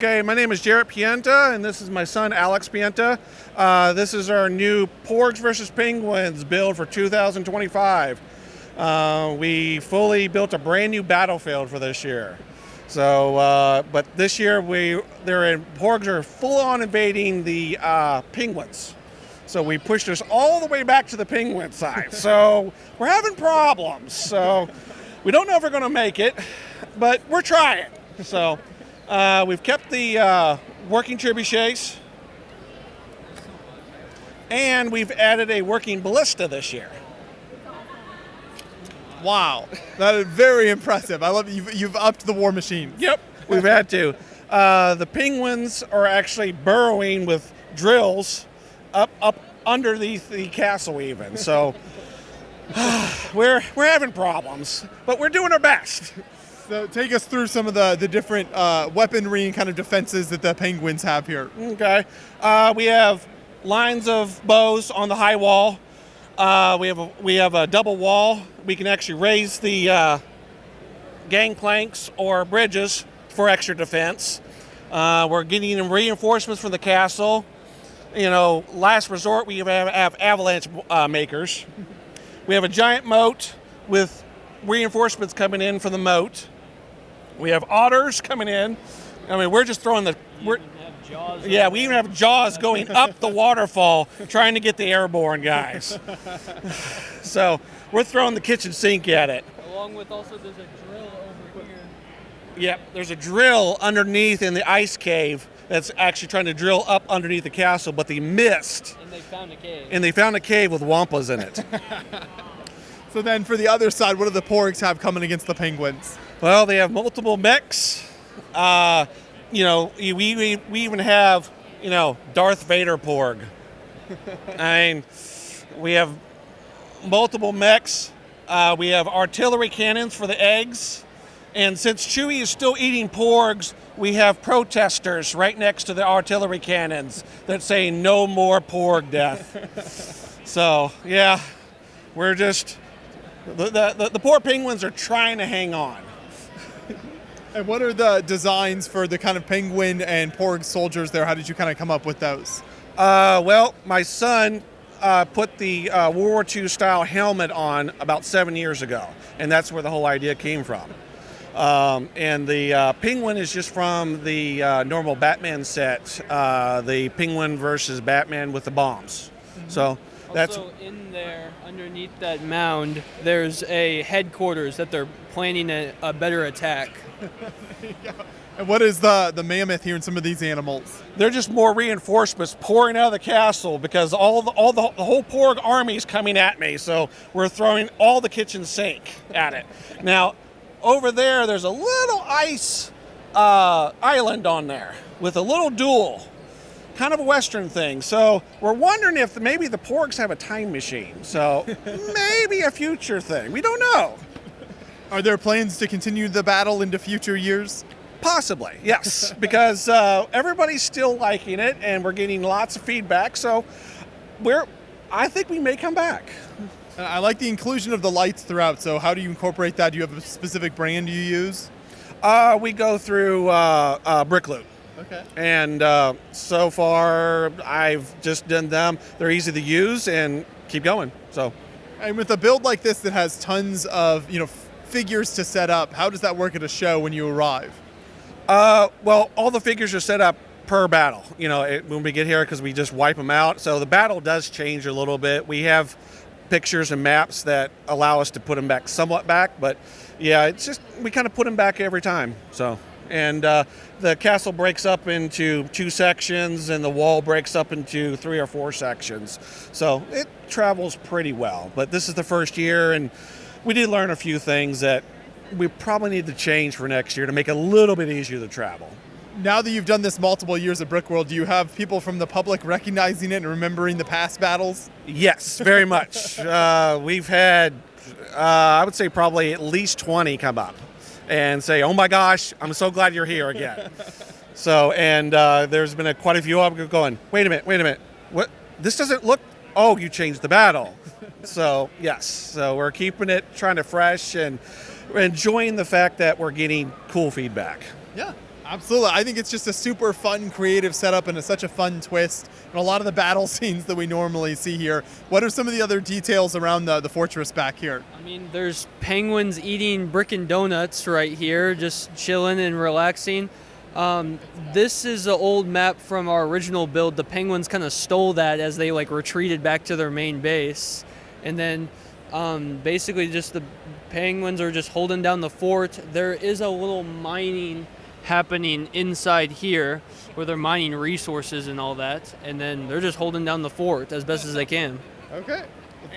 Okay, my name is Jarrett Pienta, and this is my son, Alex Pienta. This is our new Porgs versus Penguins build for 2025. We fully built a brand new battlefield for this year. So, but this year Porgs are full on invading the Penguins. So we pushed us all the way back to the Penguin side. So we're having problems. So we don't know if we're going to make it, but we're trying. So we've kept the working trebuchets, and we've added a working ballista this year. Wow, that is very impressive. I love it. You've upped the war machine. Yep, we've had to. The Penguins are actually burrowing with drills up underneath the castle even. So we're having problems, but we're doing our best. So take us through some of the different weaponry and kind of defenses that the Penguins have here. Okay, we have lines of bows on the high wall. We have a double wall. We can actually raise the gangplanks or bridges for extra defense. We're getting reinforcements from the castle. You know, last resort, we have avalanche makers. We have a giant moat with reinforcements coming in from the moat. We have otters coming in. I mean, we're just throwing we even have jaws going up the waterfall trying to get the airborne guys. So we're throwing the kitchen sink at it. Along with also there's a drill over here. Yep, there's a drill underneath in the ice cave that's actually trying to drill up underneath the castle, but they missed. And they found a cave. And they found a cave with wampas in it. So then for the other side, what do the Porgs have coming against the Penguins? Well, they have multiple mechs. You know, we even have, you know, Darth Vader Porg. I mean, we have multiple mechs. We have artillery cannons for the eggs. And since Chewie is still eating Porgs, we have protesters right next to the artillery cannons that say no more Porg death. So, yeah, we're just, the poor Penguins are trying to hang on. And what are the designs for the kind of Penguin and Porg soldiers there? How did you kind of come up with those? Well, my son put the World War II style helmet on about 7 years ago, and that's where the whole idea came from. And the Penguin is just from the normal Batman set, the Penguin versus Batman with the bombs. So that's also in there, underneath that mound, there's a headquarters that they're planning a better attack. Yeah. And what is the mammoth here in some of these animals? They're just more reinforcements pouring out of the castle because the whole Porg army is coming at me. So we're throwing all the kitchen sink at it. Now, over there's a little ice island on there with a little duel, kind of a Western thing. So we're wondering if maybe the Porgs have a time machine. So maybe a future thing. We don't know. Are there plans to continue the battle into future years? Possibly, yes, because everybody's still liking it, and we're getting lots of feedback. So I think we may come back. I like the inclusion of the lights throughout. So how do you incorporate that? Do you have a specific brand you use? We go through Brickworld. Okay. And so far, I've just done them. They're easy to use and keep going. So. And with a build like this that has tons of figures to set up, how does that work at a show when you arrive? Well, all the figures are set up per battle. You know, when we get here, because we just wipe them out. So the battle does change a little bit. We have pictures and maps that allow us to put them back somewhat back, but yeah, it's just we kind of put them back every time. So, and the castle breaks up into 2 sections, and the wall breaks up into 3 or 4 sections. So it travels pretty well. But this is the first year, and we did learn a few things that we probably need to change for next year to make it a little bit easier to travel. Now that you've done this multiple years at Brickworld, do you have people from the public recognizing it and remembering the past battles? Yes, very much. We've had, I would say probably at least 20 come up and say, oh my gosh, I'm so glad you're here again. So, and there's been quite a few of them going, wait a minute, what? This doesn't look, oh, you changed the battle. So, yes, so we're keeping it trying to fresh and enjoying the fact that we're getting cool feedback. Yeah. Absolutely. I think it's just a super fun, creative setup and such a fun twist. And a lot of the battle scenes that we normally see here. What are some of the other details around the fortress back here? I mean, there's penguins eating brick and donuts right here, just chilling and relaxing. This is an old map from our original build. The penguins kind of stole that as they like retreated back to their main base. And then basically just the penguins are just holding down the fort. There is a little mining happening inside here where they're mining resources and all that. And then they're just holding down the fort as best as they can. Okay.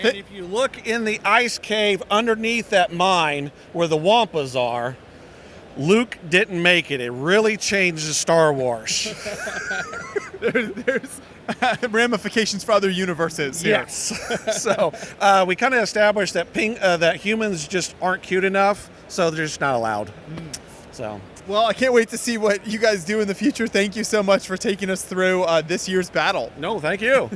And if you look in the ice cave underneath that mine where the Wampas are, Luke didn't make it. It really changed Star Wars. There's ramifications for other universes here. Yes. So we kind of established that that humans just aren't cute enough, so they're just not allowed. So. Well, I can't wait to see what you guys do in the future. Thank you so much for taking us through this year's battle. No, thank you.